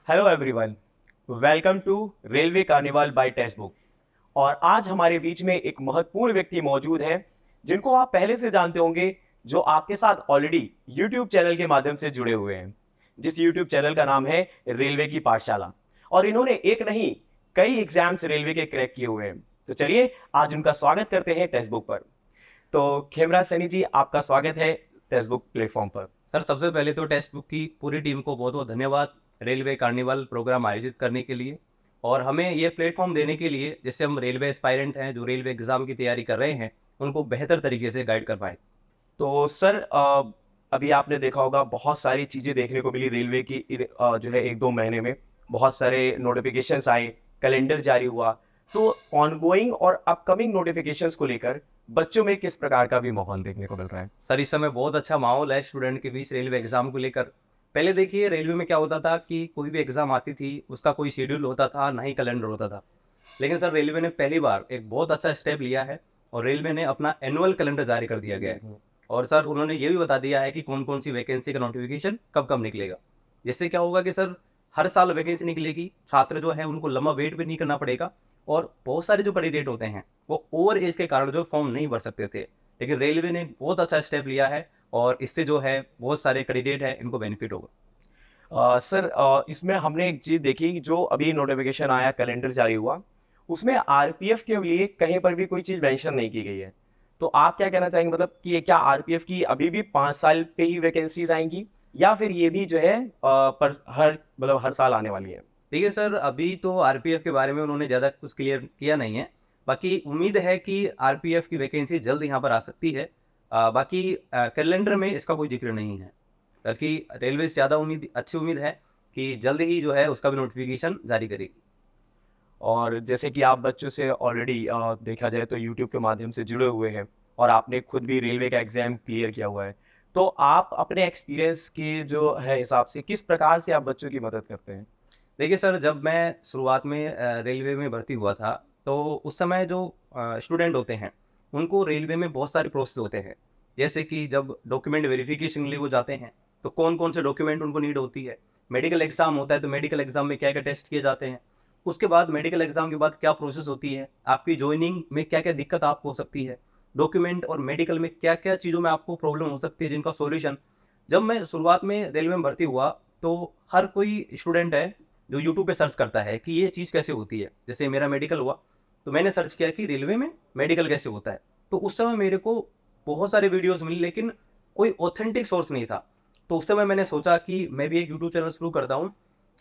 Hello everyone, welcome to railway carnival by textbook. और आज हमारे बीच में एक महत्वपूर्ण व्यक्ति मौजूद हैं जिनको आप पहले से जानते होंगे, जो आपके साथ ऑलरेडी यूट्यूब चैनल के माध्यम से जुड़े हुए हैं, जिस यूट्यूब चैनल का नाम है रेलवे की पाठशाला। और इन्होंने एक नहीं, कई एग्जाम्स रेलवे के क्रैक किए हुए हैं। तो चलिए आज उनका स्वागत करते हैं टेक्स्ट बुक पर। तो खेमराज सैनी जी, आपका स्वागत है टेक्स्ट बुक प्लेटफॉर्म पर। सर, सबसे पहले तो टेक्स्ट बुक की पूरी टीम को बहुत बहुत धन्यवाद रेलवे कार्निवल प्रोग्राम आयोजित करने के लिए और हमें ये प्लेटफॉर्म देने के लिए, जिससे हम रेलवे एस्पायरेंट हैं जो रेलवे एग्ज़ाम की तैयारी कर रहे हैं, उनको बेहतर तरीके से गाइड कर पाएँ। तो सर, अभी आपने देखा होगा बहुत सारी चीज़ें देखने को मिली रेलवे की जो है 1-2 महीने में। बहुत सारे नोटिफ़िकेशंस आए, कैलेंडर जारी हुआ। तो ऑनगोइंग और अपकमिंग नोटिफ़िकेशंस को लेकर बच्चों में किस प्रकार का भी माहौल देखने को मिल रहा है? सर, इस समय बहुत अच्छा माहौल है स्टूडेंट के बीच रेलवे एग्ज़ाम को लेकर। पहले देखिए रेलवे में क्या होता था कि कोई भी एग्ज़ाम आती थी, उसका कोई शेड्यूल होता था, ना ही कैलेंडर होता था। लेकिन सर, रेलवे ने पहली बार एक बहुत अच्छा स्टेप लिया है और रेलवे ने अपना एनुअल कैलेंडर जारी कर दिया गया है। और सर, उन्होंने ये भी बता दिया है कि कौन-कौन सी वैकेंसी का नोटिफ़िकेशन कब-कब निकलेगा। जिससे क्या होगा कि सर, हर साल वैकेंसी निकलेगी, छात्र जो हैं उनको लंबा वेट भी नहीं करना पड़ेगा और बहुत सारे जो कैंडिडेट होते हैं, वो ओवर एज के कारण जो फॉर्म नहीं भर सकते थे। लेकिन रेलवे ने बहुत अच्छा स्टेप लिया है और इससे जो है बहुत सारे कैंडिडेट हैं, इनको बेनिफिट होगा। सर, इसमें हमने एक चीज़ देखी कि जो अभी नोटिफ़िकेशन आया, कैलेंडर जारी हुआ, उसमें आरपीएफ के लिए कहीं पर भी कोई चीज़ मेंशन नहीं की गई है। तो आप क्या कहना चाहेंगे, मतलब कि ये क्या आरपीएफ की अभी भी 5 साल पे ही वैकेंसीज़ आएँगी, या फिर ये भी जो है पर हर साल आने वाली है? देखिए सर, अभी तो आरपीएफ के बारे में उन्होंने ज़्यादा कुछ क्लियर किया नहीं है। बाकी उम्मीद है कि आरपीएफ की वैकेंसी जल्द यहाँ पर आ सकती है। बाकी कैलेंडर में इसका कोई ज़िक्र नहीं है। ताकि रेलवे से ज़्यादा अच्छी उम्मीद है कि जल्द ही जो है उसका भी नोटिफ़िकेशन जारी करेगी। और जैसे कि आप बच्चों से ऑलरेडी देखा जाए तो यूट्यूब के माध्यम से जुड़े हुए हैं, और आपने खुद भी रेलवे का एग्ज़ाम क्लियर किया हुआ है। तो आप अपने एक्सपीरियंस के जो है हिसाब से किस प्रकार से आप बच्चों की मदद करते हैं? देखिए सर, जब मैं शुरुआत में रेलवे में भर्ती हुआ था, तो उस समय जो स्टूडेंट होते हैं, उनको रेलवे में बहुत सारे प्रोसेस होते हैं। जैसे कि जब डॉक्यूमेंट वेरिफ़िकेशन के लिए वो जाते हैं, तो कौन-कौन से डॉक्यूमेंट उनको नीड होती है। मेडिकल एग्ज़ाम होता है, तो मेडिकल एग्ज़ाम में क्या-क्या टेस्ट किए जाते हैं। उसके बाद मेडिकल एग्ज़ाम के बाद क्या प्रोसेस होती है, आपकी जॉइनिंग में क्या-क्या दिक्कत आपको हो सकती है, डॉक्यूमेंट और मेडिकल में क्या-क्या चीज़ों में आपको प्रॉब्लम हो सकती है, जिनका सॉल्यूशन। जब मैं शुरुआत में रेलवे में भर्ती हुआ, तो हर कोई स्टूडेंट है जो यूट्यूब पे सर्च करता है कि ये चीज़ कैसे होती है। जैसे मेरा मेडिकल हुआ, तो मैंने सर्च किया कि रेलवे में मेडिकल कैसे होता है। तो उस समय मेरे को बहुत सारे वीडियोज़ मिले, लेकिन कोई ऑथेंटिक सोर्स नहीं था। तो उस समय मैंने सोचा कि मैं भी एक यूट्यूब चैनल शुरू करता हूँ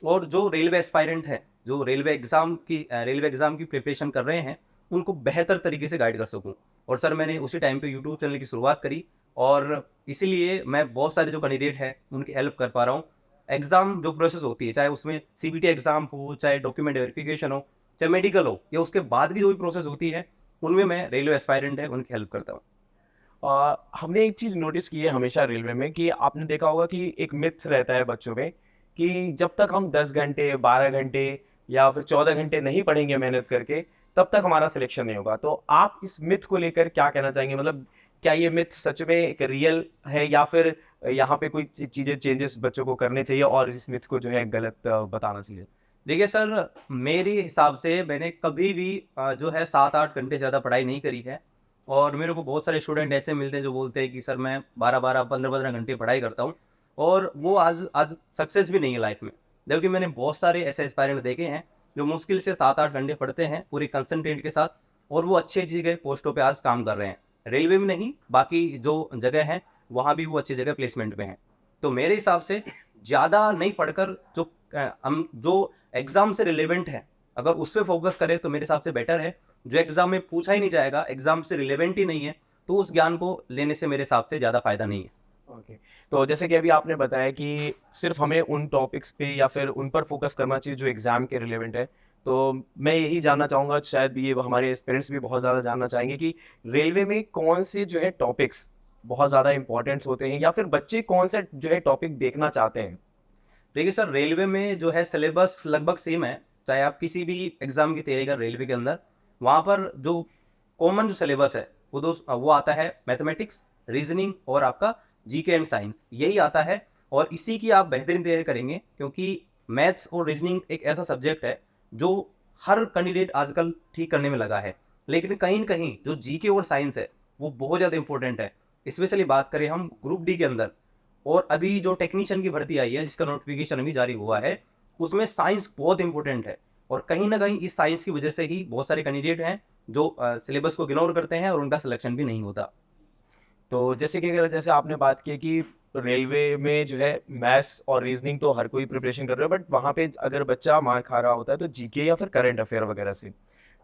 और जो रेलवे एस्पायरेंट हैं, जो रेलवे एग्ज़ाम की प्रिपरेशन कर रहे हैं, उनको बेहतर तरीके से गाइड कर सकूँ। और सर, मैंने उसी टाइम पे यूट्यूब चैनल की शुरुआत करी और इसीलिए मैं बहुत सारे जो कैंडिडेट हैं, उनकी हेल्प कर पा रहा हूँ। एग्ज़ाम जो प्रोसेस होती है, चाहे उसमें सीबीटी एग्ज़ाम हो, चाहे डॉक्यूमेंट वेरिफ़िकेशन हो, चाहे मेडिकल हो या उसके बाद की जो भी प्रोसेस होती है, उनमें मैं रेलवे एस्पायरेंट है, उनकी हेल्प करता हूँ। हमने एक चीज़ नोटिस की है हमेशा रेलवे में, कि आपने देखा होगा कि एक मिथ रहता है बच्चों में कि जब तक हम 10 घंटे, 12 घंटे या फिर 14 घंटे नहीं पढ़ेंगे मेहनत करके, तब तक हमारा सिलेक्शन नहीं होगा। तो आप इस मिथ को लेकर क्या कहना चाहेंगे? मतलब क्या ये मिथ सच में एक रियल है, या फिर यहाँ पे कोई चीज़ें चेंजेस बच्चों को करने चाहिए और इस मिथ को जो है गलत बताना चाहिए? देखिए सर, मेरे हिसाब से मैंने कभी भी जो है 7-8 घंटे ज़्यादा पढ़ाई नहीं करी है और मेरे को बहुत सारे स्टूडेंट ऐसे मिलते हैं जो बोलते हैं कि सर मैं 12-12, 15-15 घंटे पढ़ाई करता हूँ और वो आज आज सक्सेस भी नहीं है लाइफ में। जबकि मैंने बहुत सारे ऐसे एस्पायरेंट देखे हैं जो मुश्किल से 7-8 घंटे पढ़ते हैं पूरी कंसंट्रेट के साथ और वो अच्छी जगह पोस्टों पे आज काम कर रहे हैं। रेलवे में नहीं, बाकी जो जगह है, वहाँ भी वो अच्छी जगह प्लेसमेंट पे हैं। तो मेरे हिसाब से ज़्यादा नहीं पढ़कर हम जो एग्ज़ाम से रिलेवेंट है, अगर उस पे फ़ोकस करें तो मेरे हिसाब से बेटर है। जो एग्ज़ाम में पूछा ही नहीं जाएगा, एग्ज़ाम से रिलेवेंट ही नहीं है, तो उस ज्ञान को लेने से मेरे हिसाब से ज़्यादा फ़ायदा नहीं है। ओके। तो जैसे कि अभी आपने बताया कि सिर्फ़ हमें उन टॉपिक्स पे या फिर उन पर फ़ोकस करना चाहिए जो एग्ज़ाम के रिलेवेंट है। तो मैं यही जानना चाहूँगा, शायद ये हमारे पेरेंट्स भी बहुत ज़्यादा जानना चाहेंगे कि रेलवे में कौन से जो है टॉपिक्स बहुत ज़्यादा इम्पोर्टेंट्स होते हैं, या फिर बच्चे कौन से जो है टॉपिक देखना चाहते हैं? देखिए सर, रेलवे में जो है सिलेबस लगभग सेम है, चाहे आप किसी भी एग्ज़ाम की तैयारी करें रेलवे के अंदर, वहाँ पर जो कॉमन जो सिलेबस है, वो आता है मैथमेटिक्स, रीज़निंग और आपका जीके एंड साइंस, यही आता है और इसी की आप बेहतरीन तैयारी करेंगे क्योंकि मैथ्स और रीजनिंग एक ऐसा सब्जेक्ट है जो हर कैंडिडेट आजकल ठीक करने में लगा है, लेकिन कहीं न कहीं जो जीके और साइंस है वो बहुत ज़्यादा इंपॉर्टेंट है। स्पेशली बात करें हम ग्रुप डी के अंदर, और अभी जो टेक्नीशियन की भर्ती आई है जिसका नोटिफिकेशन अभी जारी हुआ है, उसमें साइंस बहुत इंपॉर्टेंट है। और कहीं ना कहीं इस साइंस की वजह से ही बहुत सारे कैंडिडेट हैं जो सिलेबस को इग्नोर करते हैं और उनका सिलेक्शन भी नहीं होता। तो जैसे कि अगर जैसे आपने बात की कि रेलवे में जो है मैथ्स और रीजनिंग तो हर कोई प्रिपरेशन कर रहा है, बट वहाँ पे अगर बच्चा मार खा रहा होता है तो जीके या फिर करंट अफेयर वगैरह से,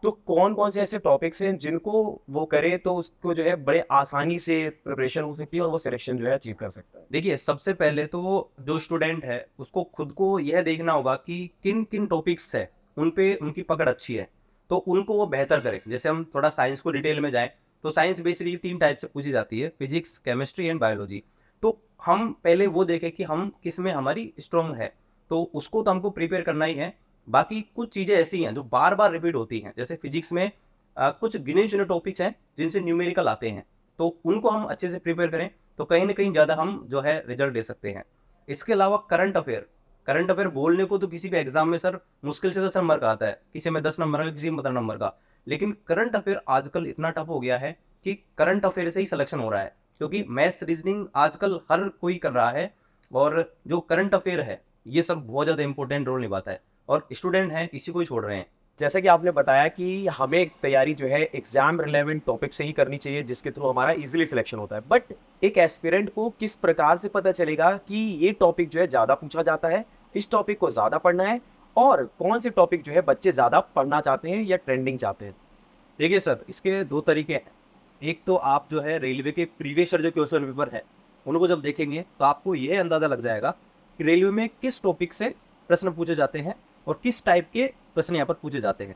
तो कौन कौन से ऐसे टॉपिक्स हैं जिनको वो करे तो उसको जो है बड़े आसानी से प्रिपरेशन हो सकती है और वो सिलेक्शन जो है अचीव कर सकता है? देखिए, सबसे पहले तो जो स्टूडेंट है उसको खुद को यह देखना होगा कि किन किन टॉपिक्स है उन पे उनकी पकड़ अच्छी है, तो उनको वो बेहतर करें। जैसे हम थोड़ा साइंस को डिटेल में जाएं, तो साइंस बेसिकली 3 टाइप से पूछी जाती है, फिजिक्स, केमिस्ट्री एंड बायोलॉजी। तो हम पहले वो देखें कि हम किस में हमारी स्ट्रॉन्ग है, तो उसको तो हमको प्रिपेयर करना ही है। बाकी कुछ चीज़ें ऐसी हैं जो बार बार रिपीट होती हैं, जैसे फिजिक्स में कुछ गिने चुने टॉपिक्स हैं जिनसे न्यूमेरिकल आते हैं, तो उनको हम अच्छे से प्रिपेयर करें तो कहीं ना कहीं ज़्यादा हम जो है रिजल्ट दे सकते हैं। इसके अलावा करंट अफेयर बोलने को तो किसी भी एग्जाम में सर मुश्किल से 10 नंबर का आता है, किसी में 10 नंबर का, किसी में 15 नंबर का। लेकिन करंट अफेयर आजकल इतना टफ हो गया है कि करंट अफेयर से ही सिलेक्शन हो रहा है, क्योंकि मैथ्स रीजनिंग आजकल हर कोई कर रहा है, और जो करंट अफेयर है ये सब बहुत ज़्यादा इंपॉर्टेंट रोल निभाता है, और स्टूडेंट हैं इसी को ही छोड़ रहे हैं। जैसा कि आपने बताया कि हमें तैयारी जो है एग्जाम रिलेवेंट टॉपिक से ही करनी चाहिए जिसके थ्रू हमारा इजीली सिलेक्शन होता है, बट एक एस्पिरेंट को किस प्रकार से पता चलेगा कि ये टॉपिक जो है ज़्यादा पूछा जाता है, इस टॉपिक को ज़्यादा पढ़ना है, और कौन से टॉपिक जो है बच्चे ज़्यादा पढ़ना चाहते हैं या ट्रेंडिंग चाहते हैं? देखिए सर, इसके 2 तरीके हैं। एक तो आप जो है रेलवे के प्रीवियस ईयर जो क्वेश्चन पेपर है, उनको जब देखेंगे तो आपको ये अंदाज़ा लग जाएगा कि रेलवे में किस टॉपिक से प्रश्न पूछे जाते हैं और किस टाइप के प्रश्न यहाँ पर पूछे जाते हैं।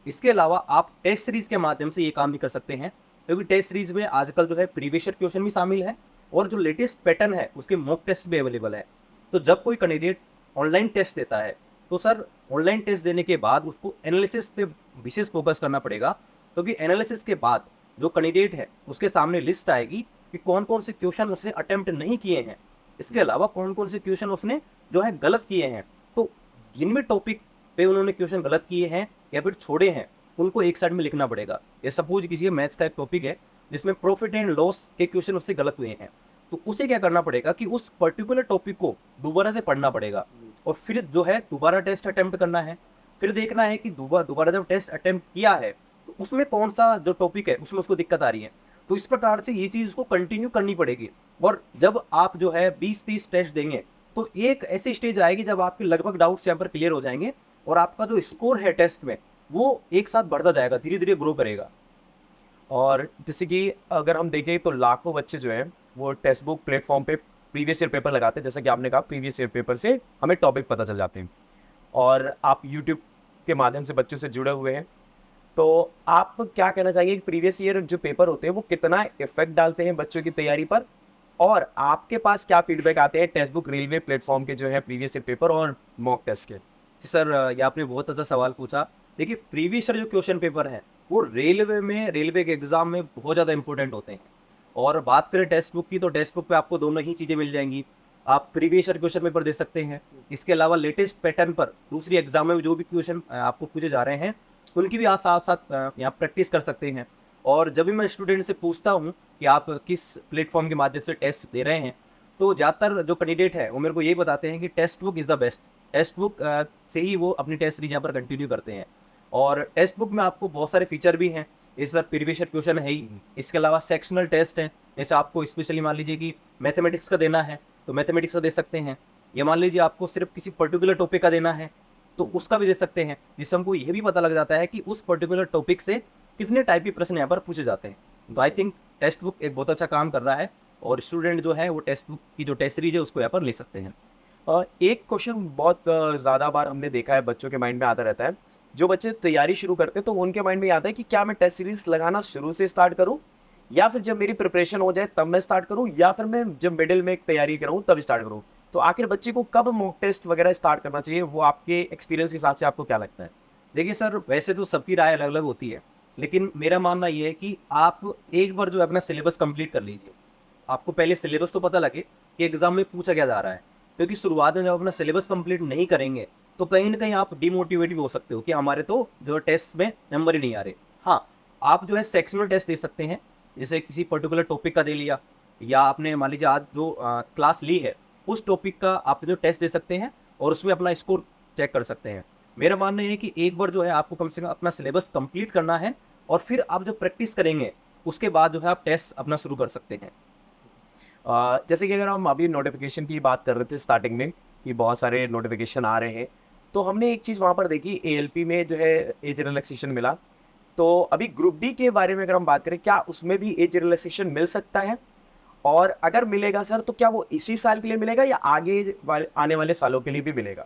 इसके अलावा आप टेस्ट सीरीज़ के माध्यम से ये काम भी कर सकते हैं, क्योंकि टेस्ट सीरीज़ में आजकल जो है प्रीवियस ईयर क्वेश्चन भी शामिल है और जो लेटेस्ट पैटर्न है उसके मॉक टेस्ट भी अवेलेबल है। तो जब कोई कैंडिडेट ऑनलाइन टेस्ट देता है, तो सर ऑनलाइन टेस्ट देने के बाद उसको एनालिसिस पे विशेष फोकस करना पड़ेगा, क्योंकि एनालिसिस के बाद जो कैंडिडेट है उसके सामने लिस्ट आएगी कि कौन कौन से क्वेश्चन उसने अटेम्प्ट नहीं किए हैं, इसके अलावा कौन कौन से क्वेश्चन उसने जो है गलत किए हैं। तो जिनमें टॉपिक पे उन्होंने क्वेश्चन गलत किए हैं या फिर छोड़े हैं, उनको एक साइड में लिखना पड़ेगा। ये सपोज कीजिए मैथ्स का एक टॉपिक है जिसमें प्रॉफिट एंड लॉस के क्वेश्चन उससे गलत हुए हैं, तो उसे क्या करना पड़ेगा कि उस पर्टिकुलर टॉपिक को दोबारा से पढ़ना पड़ेगा, और फिर जो है दोबारा टेस्ट अटेम्प्ट करना है। फिर देखना है कि दोबारा जब टेस्ट अटेम्प्ट किया है तो उसमें कौन सा जो टॉपिक है उसमें उसको दिक्कत आ रही है। तो इस प्रकार से ये चीज़ उसको कंटिन्यू करनी पड़ेगी, और जब आप जो है 20-30 टेस्ट देंगे तो एक ऐसी स्टेज आएगी जब आपके लगभग डाउट्स यहाँ पर क्लियर हो जाएंगे, और आपका जो स्कोर है टेस्ट में वो एक साथ बढ़ता जाएगा, धीरे धीरे ग्रो करेगा। और जैसे कि अगर हम देखें तो लाखों बच्चे जो हैं वो टेक्स्ट बुक प्लेटफॉर्म पे प्रीवियस ईयर पेपर लगाते हैं, जैसा कि आपने कहा प्रीवियस ईयर पेपर से हमें टॉपिक पता चल जाते हैं, और आप यूट्यूब के माध्यम से बच्चों से जुड़े हुए हैं, तो आप क्या कहना चाहिए कि प्रीवियस ईयर जो पेपर होते हैं वो कितना इफेक्ट डालते हैं बच्चों की तैयारी पर, और आपके पास क्या फीडबैक आते हैं टेक्स्ट बुक रेलवे प्लेटफॉर्म के जो है प्रीवियस ईयर पेपर और मॉक टेस्ट के? जी सर, ये आपने बहुत अच्छा सवाल पूछा। देखिए, प्रीवियस ईयर जो क्वेश्चन पेपर है वो रेलवे के एग्जाम में बहुत ज़्यादा इंपॉर्टेंट होते हैं। और बात करें टेक्स्ट बुक की, तो टेक्स्ट बुक पे आपको दोनों ही चीज़ें मिल जाएंगी। आप प्रीवियस ईयर क्वेश्चन पेपर दे सकते हैं, इसके अलावा लेटेस्ट पैटर्न पर दूसरी एग्जाम में जो भी क्वेश्चन आपको पूछे जा रहे हैं उनकी भी आप साथ साथ यहाँ प्रैक्टिस कर सकते हैं। और जब भी मैं स्टूडेंट से पूछता हूँ कि आप किस प्लेटफॉर्म के माध्यम से टेस्ट दे रहे हैं, तो ज़्यादातर जो कैंडिडेट है वो मेरे को यही बताते हैं कि text book is the best. Text book से ही वो अपनी टेस्ट सीरीज यहाँ पर कंटिन्यू करते हैं। और टेक्स्ट बुक में आपको बहुत सारे फीचर भी हैं, ये सर प्रीवियस ईयर क्वेश्चन है ही, इसके अलावा सेक्शनल टेस्ट हैं। जैसे आपको स्पेशली मान लीजिए कि मैथमेटिक्स का देना है तो मैथमेटिक्स का दे सकते हैं, या मान लीजिए आपको सिर्फ किसी पर्टिकुलर टॉपिक का देना है तो उसका भी दे सकते हैं, जिससे हमको ये भी पता लग जाता है कि उस पर्टिकुलर टॉपिक से कितने टाइप के प्रश्न यहाँ पर पूछे जाते हैं। तो आई थिंक टेक्स्ट बुक एक बहुत अच्छा काम कर रहा है, और स्टूडेंट जो है वो टेक्स्ट बुक की जो टेस्ट सीरीज है उसको यहाँ पर ले सकते हैं। एक क्वेश्चन बहुत ज़्यादा बार हमने देखा है बच्चों के माइंड में आता रहता है, जो बच्चे तैयारी शुरू करते हैं तो उनके माइंड में आता है कि क्या मैं टेस्ट सीरीज लगाना शुरू से स्टार्ट करूं, या फिर जब मेरी प्रिपरेशन हो जाए तब मैं स्टार्ट करूं, या फिर मैं जब मिडिल में तैयारी करूं तब स्टार्ट करूं। तो आखिर बच्चे को कब मॉक टेस्ट वगैरह स्टार्ट करना चाहिए, वो आपके एक्सपीरियंस के हिसाब से आपको क्या लगता है? देखिए सर, वैसे तो सबकी राय अलग अलग होती है, लेकिन मेरा मानना ये है कि आप एक बार जो है अपना सिलेबस कंप्लीट कर लीजिए। आपको पहले सिलेबस तो पता लगे कि एग्जाम में पूछा क्या जा रहा है। क्योंकि शुरुआत में जब अपना सिलेबस कंप्लीट नहीं करेंगे तो कहीं ना कहीं आप डिमोटिवेट भी हो सकते हो कि हमारे तो जो टेस्ट में नंबर ही नहीं आ रहे। हाँ, आप जो है सेक्शनल टेस्ट दे सकते हैं, जैसे किसी पर्टिकुलर टॉपिक का दे लिया, या आपने मान लीजिए आज जो क्लास ली है उस टॉपिक का आप जो टेस्ट दे सकते हैं और उसमें अपना स्कोर चेक कर सकते हैं। मेरा मानना है कि एक बार जो है आपको कम से कम अपना सिलेबस कंप्लीट करना है, और फिर आप जब प्रैक्टिस करेंगे उसके बाद जो है आप टेस्ट अपना शुरू कर सकते हैं। जैसे कि अगर हम अभी नोटिफिकेशन की बात कर रहे थे स्टार्टिंग में कि बहुत सारे नोटिफिकेशन आ रहे हैं, तो हमने एक चीज़ वहाँ पर देखी, एएलपी में जो है एज रिलैक्सेशन मिला। तो अभी ग्रुप डी के बारे में अगर हम बात करें, क्या उसमें भी एज रिलैक्सेशन मिल सकता है? और अगर मिलेगा सर, तो क्या वो इसी साल के लिए मिलेगा या आगे आने वाले सालों के लिए भी मिलेगा?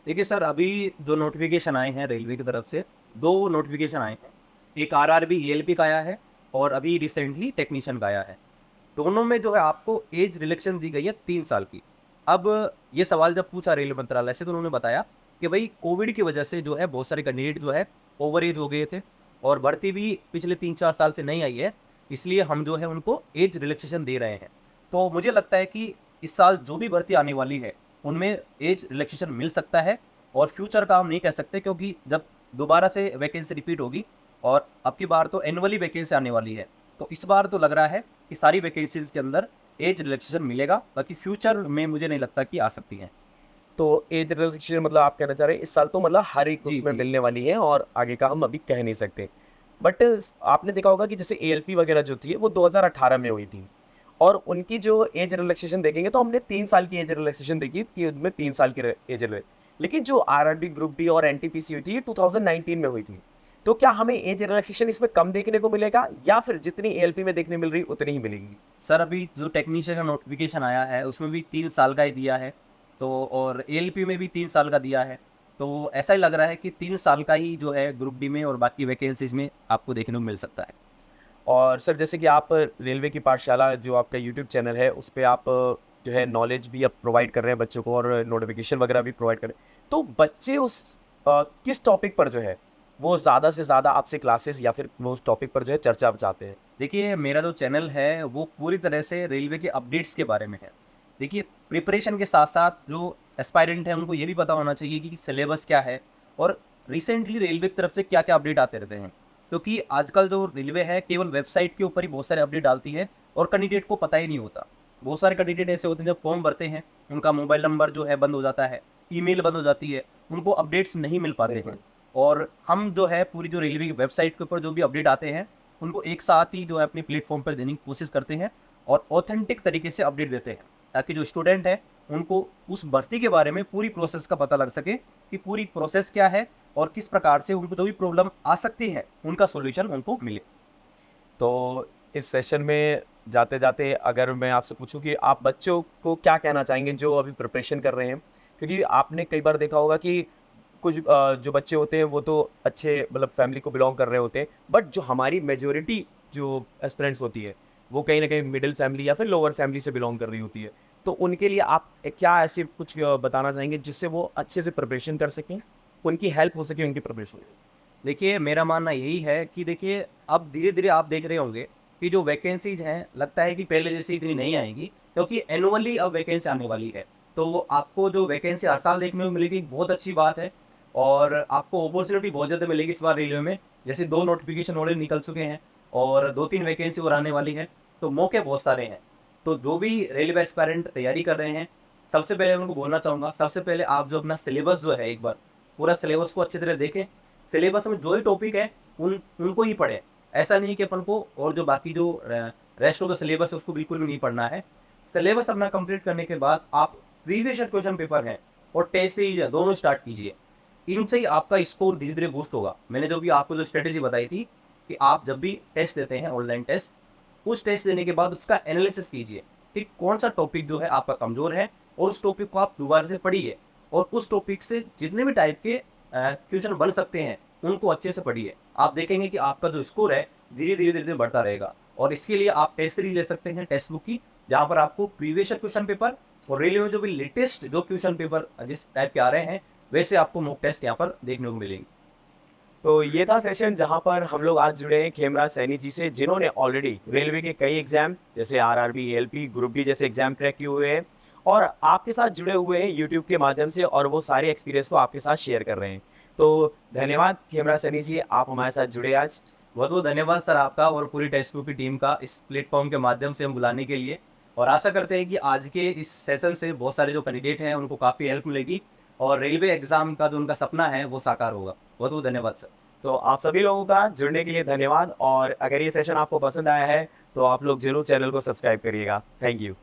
देखिए सर, अभी जो नोटिफिकेशन आए हैं रेलवे की तरफ से, 2 नोटिफिकेशन आए हैं। एक आरआरबी एएलपी का आया है और अभी रिसेंटली टेक्नीशियन का आया है। दोनों में जो है आपको एज रिलैक्सेशन दी गई है 3 साल की। अब ये सवाल जब पूछा रेलवे मंत्रालय से तो उन्होंने बताया कि भाई कोविड की वजह से जो है बहुत सारे कैंडिडेट जो है ओवर एज हो गए थे, और भर्ती भी पिछले 3-4 साल से नहीं आई है, इसलिए हम जो है उनको एज रिलैक्सेशन दे रहे हैं। तो मुझे लगता है कि इस साल जो भी भर्ती आने वाली है उनमें एज रिलैक्सेशन मिल सकता है, और फ्यूचर का हम नहीं कह सकते, क्योंकि जब दोबारा से वैकेंसी रिपीट होगी, और अब की बार तो एनुअली वैकेंसी आने वाली है, तो इस बार तो लग रहा है कि सारी वैकेंसीज के अंदर एज रिलैक्सेशन मिलेगा। बाकी फ्यूचर में मुझे नहीं लगता कि आ सकती है। तो एज रिलैक्सेशन मतलब आप कहना चाह रहे हैं इस साल तो मतलब हर एक जी, उसमें जी। मिलने वाली है और आगे का हम अभी कह नहीं सकते। बट आपने देखा होगा कि जैसे एएलपी वगैरह जो थी वो 2018 में हुई थी, और उनकी जो एज रिलैक्सेशन देखेंगे तो हमने 3 साल की एज रिलैक्सेशन देखी कि उनमें 3 साल की एज रिलैक्सेशन। लेकिन जो आरआरबी ग्रुप डी और एनटीपीसी हुई थी ये 2019 में हुई थी। तो क्या हमें एज रिलैक्सेशन इसमें कम देखने को मिलेगा या फिर जितनी एएलपी में देखने मिल रही उतनी ही मिलेगी? सर, अभी जो टेक्नीशियन का नोटिफिकेशन आया है उसमें भी 3 साल का ही दिया है, तो और एएलपी में भी 3 साल का दिया है। तो ऐसा ही लग रहा है कि 3 साल का ही जो है ग्रुप डी में और बाकी वैकेंसीज में आपको देखने को मिल सकता है। और सर जैसे कि आप रेलवे की पाठशाला जो आपका यूट्यूब चैनल है उस पे आप जो है नॉलेज भी अब प्रोवाइड कर रहे हैं बच्चों को और नोटिफिकेशन वगैरह भी प्रोवाइड कर रहे हैं, तो बच्चे उस किस टॉपिक पर जो है वो ज़्यादा से ज़्यादा आपसे क्लासेस या फिर वो उस टॉपिक पर जो है चर्चा चाहते हैं? देखिए, मेरा जो चैनल है वो पूरी तरह से रेलवे के अपडेट्स के बारे में है। देखिए, प्रिपरेशन के साथ-साथ जो एस्पायरेंट हैं उनको ये भी पता होना चाहिए कि सिलेबस क्या है, और रिसेंटली रेलवे की तरफ से क्या-क्या अपडेट आते रहते हैं। क्योंकि आजकल जो रेलवे है केवल वेबसाइट के ऊपर ही बहुत सारे अपडेट डालती है, और कैंडिडेट को पता ही नहीं होता। बहुत सारे कैंडिडेट ऐसे होते हैं जब फॉर्म भरते हैं, उनका मोबाइल नंबर जो है बंद हो जाता है, ईमेल बंद हो जाती है, उनको अपडेट्स नहीं मिल पाते हैं। और हम जो है पूरी जो रेलवे की वेबसाइट के ऊपर जो भी अपडेट आते हैं उनको एक साथ ही जो है अपने प्लेटफॉर्म पर देने की कोशिश करते हैं, और ऑथेंटिक तरीके से अपडेट देते हैं, ताकि जो स्टूडेंट है उनको उस भर्ती के बारे में पूरी प्रोसेस का पता लग सके कि पूरी प्रोसेस क्या है, और किस प्रकार से उनको जो भी प्रॉब्लम आ सकती है उनका सॉल्यूशन उनको मिले। तो इस सेशन में जाते जाते अगर मैं आपसे पूछूं कि आप बच्चों को क्या कहना चाहेंगे जो अभी प्रिपरेशन कर रहे हैं, क्योंकि आपने कई बार देखा होगा कि कुछ जो बच्चे होते हैं वो तो अच्छे मतलब फैमिली को बिलोंग कर रहे होते हैं, बट जो हमारी मेजोरिटी जो एस्पिरेंट्स होती है वो कहीं ना कहीं मिडिल फैमिली या फिर लोअर फैमिली से बिलोंग कर रही होती है, तो उनके लिए आप क्या ऐसे कुछ बताना चाहेंगे जिससे वो अच्छे से प्रिपरेशन कर सकें, उनकी हेल्प हो सके उनकी प्रिपरेशन? देखिए, मेरा मानना यही है कि देखिए, अब धीरे-धीरे आप देख रहे होंगे कि जो वैकेंसीज़ हैं, लगता है कि पहले जैसी इतनी नहीं आएँगी, क्योंकि एनुअली अब वैकेंसी आने वाली है। तो आपको जो वैकेंसी हर साल देखने को मिलेगी, बहुत अच्छी बात है, और आपको अपॉर्च्युनिटी बहुत ज़्यादा मिलेगी इस बार रेलवे में। जैसे 2 नोटिफ़िकेशन ऑलरेडी निकल चुके हैं, और 2-3 वैकेंसी और आने वाली है, तो मौके बहुत सारे हैं। तो जो भी रेलवे एस्पायरेंट तैयारी कर रहे हैं, सबसे पहले उनको बोलना चाहूँगा, सबसे पहले आप जो अपना सिलेबस जो है एक बार, पूरा सिलेबस को अच्छी तरह देखें। सिलेबस में जो भी टॉपिक है उनको ही पढ़ें। ऐसा नहीं कि अपन को और जो बाकी जो रेस्ट ऑफ द सिलेबस है उसको बिल्कुल भी नहीं पढ़ना है। सिलेबस अपना कंप्लीट करने के बाद आप प्रीवियस ईयर क्वेश्चन पेपर हैं और टेस्ट सीरीज है, दोनों स्टार्ट कीजिए। इनसे ही आपका स्कोर धीरे-धीरे बूस्ट होगा। मैंने जो भी आपको जो स्ट्रैटेजी बताई थी कि आप जब भी टेस्ट देते हैं ऑनलाइन टेस्ट, उस टेस्ट देने के बाद उसका एनालिसिस कीजिए कि कौन-सा टॉपिक जो है आपका कमज़ोर है, और उस टॉपिक को आप दोबारा से पढ़िए, और उस टॉपिक से जितने भी टाइप के क्वेश्चन बन सकते हैं उनको अच्छे से पढ़िए। आप देखेंगे कि आपका जो स्कोर है धीरे-धीरे बढ़ता रहेगा, और इसके लिए आप टेस्ट सीरीज ले सकते हैं टेक्स्ट बुक की, जहाँ पर आपको प्रीवियस ईयर क्वेश्चन पेपर और रेलवे में जो भी लेटेस्ट जो क्वेश्चन पेपर जिस टाइप के आ रहे हैं वैसे आपको मॉक टेस्ट यहाँ पर देखने को मिलेंगे। तो ये था सेशन जहां पर हम लोग आज जुड़े हैं खेमराज सैनी जी से, जिन्होंने ऑलरेडी रेलवे के कई एग्जाम जैसे आरआरबी, एएलपी, ग्रुप डी जैसे एग्जाम क्रैक किए हुए हैं, और आपके साथ जुड़े हुए हैं यूट्यूब के माध्यम से और वो सारे एक्सपीरियंस को आपके साथ शेयर कर रहे हैं। तो धन्यवाद खेमरा सनी जी, आप हमारे साथ जुड़े आज। बहुत बहुत धन्यवाद सर आपका और पूरी टेक्स्ट बुक की टीम का इस प्लेटफॉर्म के माध्यम से हम बुलाने के लिए, और आशा करते हैं कि आज के इस सेशन से बहुत सारे जो कैंडिडेट हैं उनको काफ़ी हेल्प मिलेगी और रेलवे एग्जाम का जो उनका सपना है वो साकार होगा। बहुत बहुत धन्यवाद सर। तो आप सभी लोगों का जुड़ने के लिए धन्यवाद, और अगर ये सेशन आपको पसंद आया है तो आप लोग जरूर चैनल को सब्सक्राइब करिएगा। Thank you.